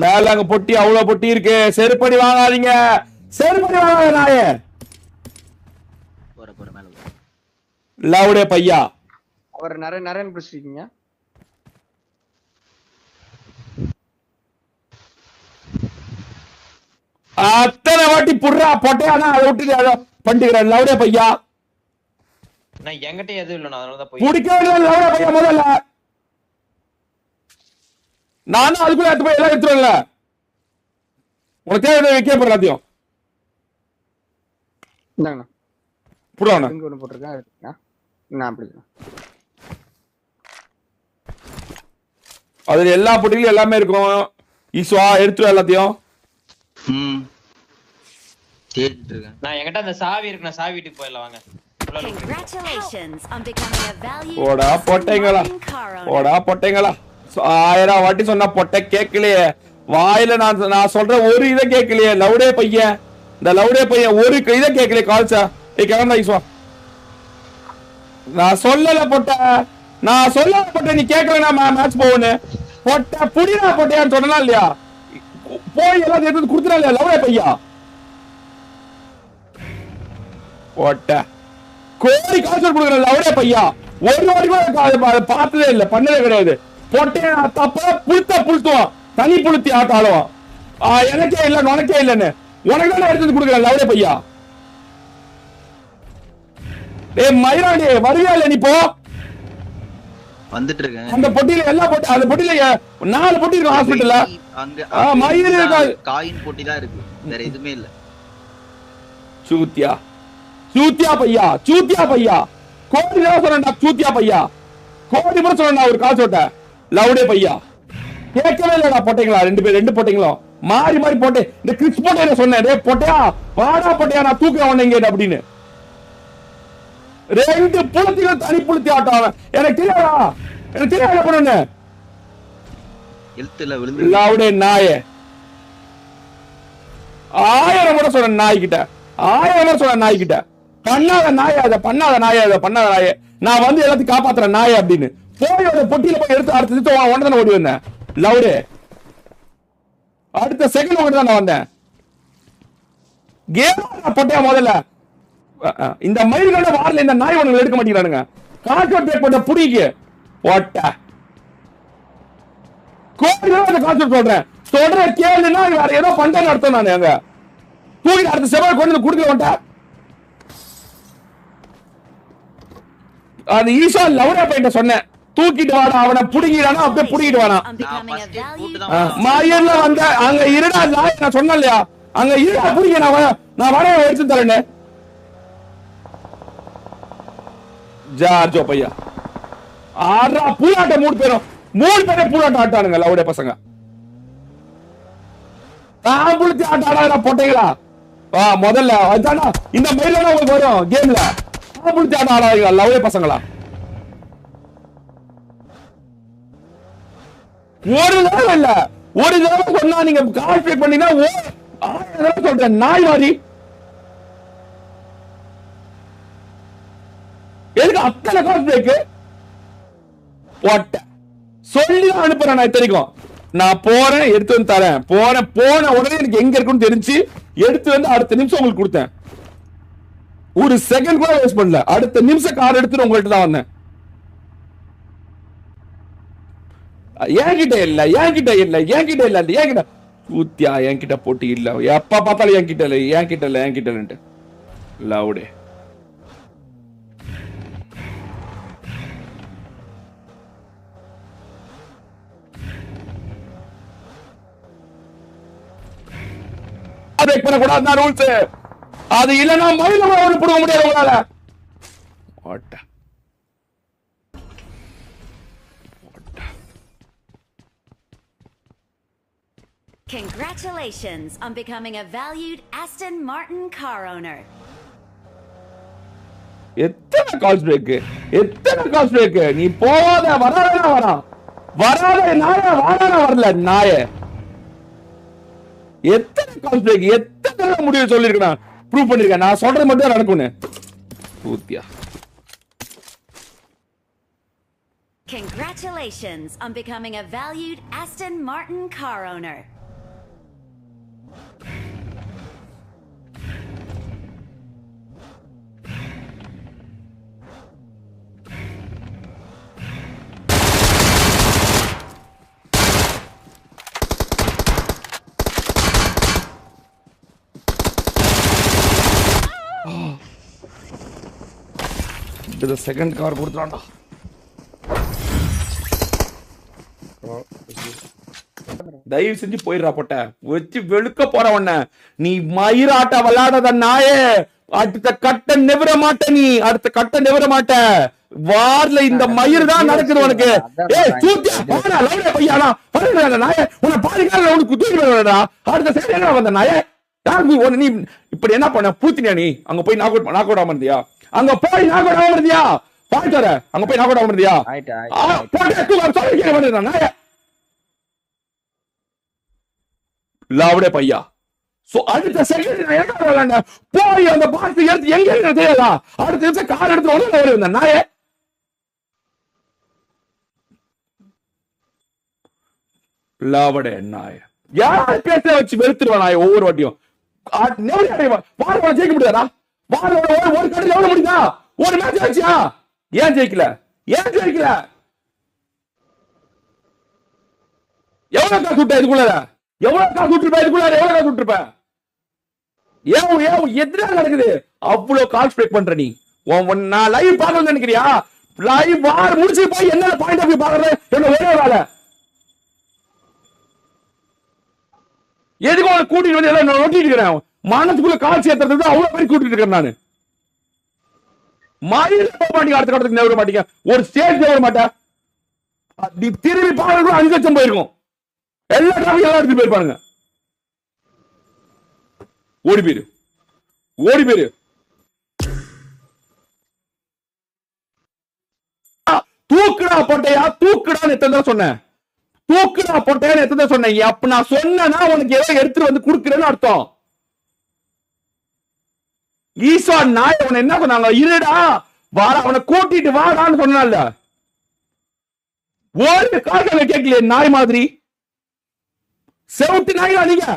மேல அங்க பொட்டி அவ்வளவு பொட்டி இருக்கு. செருப்படி வாங்காதீங்க, செருப்படி வாங்காத நாயே. போற மேல லவுடே பையா. அவர் நிறைய பிடிச்சிருக்கீங்க. அத்தனை வாட்டி புடுறா பொட்டையானா அதை விட்டு அதை பண்ணிக்கிறேன். லவுடே பையா நான் என்கிட்ட எதுவும் இல்லை, நான் அதனால தான் போய் பிடிக்கவே இல்லை. லவுடே பையா முதல்ல நானும் அதுக்குள்ள எடுத்து போய் எல்லாம் எடுத்துருவேன்ல. உனக்கு தேவை வைக்க போற எல்லாத்தையும் இந்தாங்கண்ணா புடுவாண்ணா. இங்க ஒன்று போட்டிருக்கேன் எடுத்துக்கண்ணா. நான் அப்படி அதுல எல்லா பொட்டிலும் எல்லாமே இருக்கும். ஈஸ்வா எடுத்துரு எல்லாத்தையும். நான் என்கிட்ட அந்த சாவி இருக்கு, நான் சாவி வீட்டுக்கு போயிடலாம் வாங்க. Congratulations on becoming a valued ஓடா பொட்டைங்களா, ஓடா பொட்டைங்களா. 1000 வாட்டி சொன்னா பொட்டை கேட்கலையே. வாயில நான் சொல்ற ஒரு இதை கேட்கலையே. லவுடே பையன், இந்த லவுடே பையன் ஒரு இதை கேட்கலையே. கால்ச்சா கிளம்பா ஈஸ்வா. நான் சொல்லல பொட்டை, நான் சொல்லல பொட்டை. நீ கேட்கலன்னா மேட்ச் போவனு பொட்டை புடினா பொட்டையான்னு சொன்னா இல்லையா? போய் எல்லாம் எடுத்து கொடுத்துறா இல்லையா லவுடே பையா? பொட்டை கோடி காசு கொடுக்குற லவுடே பையா. ஒரு வாட்டி பார்த்ததே இல்லை, பண்ணதே கிடையாது. பொட்டைய தப்பா புளுத்துவான், தனி புளுத்தி ஆட்டம் ஆடுவான். எனக்கே இல்ல உனக்கே இல்லன்னு உனக்கு தான் எடுத்து கொடுக்குறேன் லவுடே பையா. டேய் மயிராடி வருவியா இல்ல? நீ போ வந்துட்டு இருக்கேன். அந்த பொட்டியில எல்லா பொட்டி, அந்த பொட்டியில 4 பொட்டி இருக்கு ஹாஸ்பிடல்ல. அங்க மயிர் இருக்காது, காயின் பொட்டி தான் இருக்கு, வேற எதுவுமே இல்ல. சூத்தியா சூத்தியா பையா, சூத்தியா பையா. கோடி தான் சொல்றேன்டா, சூத்தியா பையா. கோடி முறை சொல்றேன்டா ஒரு கால் சொட்ட லவுடே பையா. கேட்கவே இல்லடா பொட்டைங்களா. ரெண்டு பொட்டைங்களும் மாறி மாறி போட்டு இந்த கிறிஸ் பொட்டையில சொன்னேன். டேய் பொட்டையா வாடா பொட்டையா, நான் தூக்க வந்தேங்க அப்படின்னு. 2 புலத்திலும் தனி புலத்தி ஆட்டம். எனக்கு தெரியாதா, எனக்கு தெரியாத பொண்ணு எழுத்துல விழுந்து லவுடே நாயே. 1000 முறை சொன்ன நாய்கிட்ட, 1000 முறை சொன்ன நாய்கிட்ட. பண்ணாத நாய, அதை பண்ணாத நாய, அதை பண்ணாத நாய. நான் வந்து எல்லாத்தையும் காப்பாத்துறேன் நாய அப்படின்னு போய் அந்த பொட்டியில போய் எடுத்து அடுத்து ஒன்றரை ஓடி வந்தேன். லவுடே அடுத்த செகண்ட் ஒன்று தான் நான் வந்தேன். கேம் பொட்டையா முதல்ல. இந்த மயில்கள வாரில் இந்த நாய் ஒண்ணு எடுக்க மாட்டேங்கிறானுங்க. கான்செப்ட் போட்ட புடிக்கு போட்ட கோடி கான்செப்ட் சொல்றேன் கேளுன்னா வேற ஏதோ பண்றேன்னு அர்த்தம். நான் அங்க தூக்கி அடுத்த செவ்வாய் கொண்டு குடுக்க மாட்டேன். அது ஈஷா லவுடா பையன் சொன்னேன், தூக்கிட்டு வாடா அவனை புடிக்கிறானா அப்படியே புடிக்கிட்டு வாடா. மயிர்ல வந்த அங்க இருடா நாய், நான் சொன்னேன் இல்லையா அங்க இருடா புடிக்க, நான் வர எடுத்து தரேன்னு. ஜார்ஜோ பையா ஆறா பூலாட்ட 3 பேரை பூலாட்ட ஆட்டானுங்க லவுடே பசங்க. நான் புளுத்தி ஆட்ட ஆடாதா பொட்டைங்களா. முதல்ல அதானா இந்த மயிலா உங்களுக்கு வரும் கேம்ல. நான் புளுத்தி ஆட்ட ஆடாதீங்க லவுடே பசங்களா. ஒரு தடவை இல்ல, ஒரு தடவை சொன்னா நீங்க கால்குலேட் பண்ணீங்கன்னா 1000 தடவை சொல்றேன் நாய் மாதிரி. எதுக்கு அத்தனை காசு இருக்கு? சொல்லி அனுப்புறேன். நான் தெரியும், நான் போறேன் எடுத்து வந்து தரேன். போன உடனே எனக்கு எங்க இருக்குன்னு தெரிஞ்சு எடுத்து வந்து அடுத்த நிமிஷம் உங்களுக்கு கொடுத்தேன். ஒரு செகண்ட் கூட வேஸ்ட் பண்ணல. அடுத்த நிமிஷம் கார் எடுத்து உங்கள்கிட்ட தான் வந்தேன். என்கிட்ட இல்ல ஊத்தியா என்கிட்ட போட்டி இல்ல. எப்ப பார்த்தாலும் என்கிட்ட இல்ல லவுடே. பண்ணக்கூடாது ரூல்ஸ். அது இல்லைன்னா மயில கொடுக்க முடியாது உங்களால. Congratulations on becoming a valued Aston Martin car owner. எத்தனை கால்ஸ் பிரேக். நீ போவாத வராத நாய வரல நாய. எத்தனை கால்ஸ் பிரேக், எத்தனை முடிவு சொல்லிருக்கேன், ப்ரூவ் பண்ணிருக்கேன். நான் சொல்றது மட்டும் நடக்கும்னு ஊத்தியா. Congratulations on becoming a valued Aston Martin car owner. இது செகண்ட் கார் கொடுத்துறான்டா. தயவு செஞ்சு போயிடுறா போட்ட வச்சு வெளுக்க போறவண்ண. நீ மயிராட்ட விளையாடாத நாயே. அடுத்த கட்ட நிவர மாட்ட. நீ அடுத்த கட்ட நிவர மாட்ட. வார்ல இந்த மயிர் தான் நடக்குது உனக்கு. ஏய் சூத்தியா போடா லவுடே பையாடா. பரவாயில்லை நாயே. உன்னை பாதிக்காத உனக்கு குத்திட்டு வரடா. அடுத்த சைடு என்ன வந்த நாயே. யாரு நீ இப்படி என்ன பண்ண பூத்தினியா நீ? அங்க போய் நாக் அவுட் ஆகாம இருந்தியா? அங்க போய் நாக் அவுட் ஆகாம இருந்தியா? பாய்ச்சார அங்க போய் நாக் அவுட் ஆகாம இருந்தியா? போட்டு தூக்க சொல்லி கேட்க மாட்டேன் நாயே. லவுடே பையா. சோ அடுத்த செகண்ட் நான் என்ன விளையாண்ட போய் அந்த பாக்ஸ் எடுத்து எங்க இருக்கு தெரியாதா? அடுத்த நிமிஷம் கார் எடுத்து உடனே வந்த நாயே. லவுடே நாய. யார் பேச வச்சு வெறுத்துருவா நாய ஒவ்வொரு வாட்டியும். வார ஜெயிக்க முடியாதா? வார ஒரு கடையில் எவ்வளவு முடியுதா? ஒரு மேட்ச் ஆச்சியா? ஏன் ஜெயிக்கல? ஏன் ஜெயிக்கல? எவ்வளவு காசு விட்ட இதுக்குள்ள? எவ்வளவு காசு விட்டுருப்ப இதுக்குள்ள? எவ்வளவு காசு விட்டுருப்ப? எதிரா நடக்குது. அவ்வளவு கால் ஸ்பெக்ட் பண்ற நீ. நான் லைவ் பாக்கணும்னு நினைக்கிறியா? லைவ் வார முடிச்சு போய் என்ன பாயிண்ட் ஆஃப் வியூ பாக்குறது என்ன ஒரே வேலை. எதுக்கு உனக்கு கூட்டிட்டு வந்து எல்லாம் ஒட்டிட்டு இருக்கிறேன். மனசுக்குள்ள கால் சேர்த்துறது அவ்வளவு பேர் கூட்டிட்டு இருக்கிறேன் நானு. மயில் போக மாட்டீங்க. அடுத்த கட்டத்துக்கு நெவர மாட்டீங்க. ஒரு ஸ்டேஜ் நெவர மாட்டேன். திரும்பி பாருங்க 5 லட்சம் போயிருக்கும். எல்லா டிராபிக் எல்லாம் எடுத்து போயிருப்பானுங்க. ஓடி போயிரு. ஓடி போயிரு. தூக்குடா போட்டையா. தூக்குடான்னு எத்தனை சொன்னேன். தூக்குடா போட்டேன்னு எத்தனை சொன்னேன். அப்ப நான் சொன்னா உனக்கு ஏதோ எடுத்துட்டு வந்து குடுக்குறேன்னு அர்த்தம். ஈஸ்வா நாய் அவனை என்ன சொன்னாங்க? இருடா வாடா அவனை கூட்டிட்டு வாடான்னு சொன்னால. ஒரு காரணம் கேட்கலையே நாய் மாதிரி. செவுட்டு நாயா நீங்க.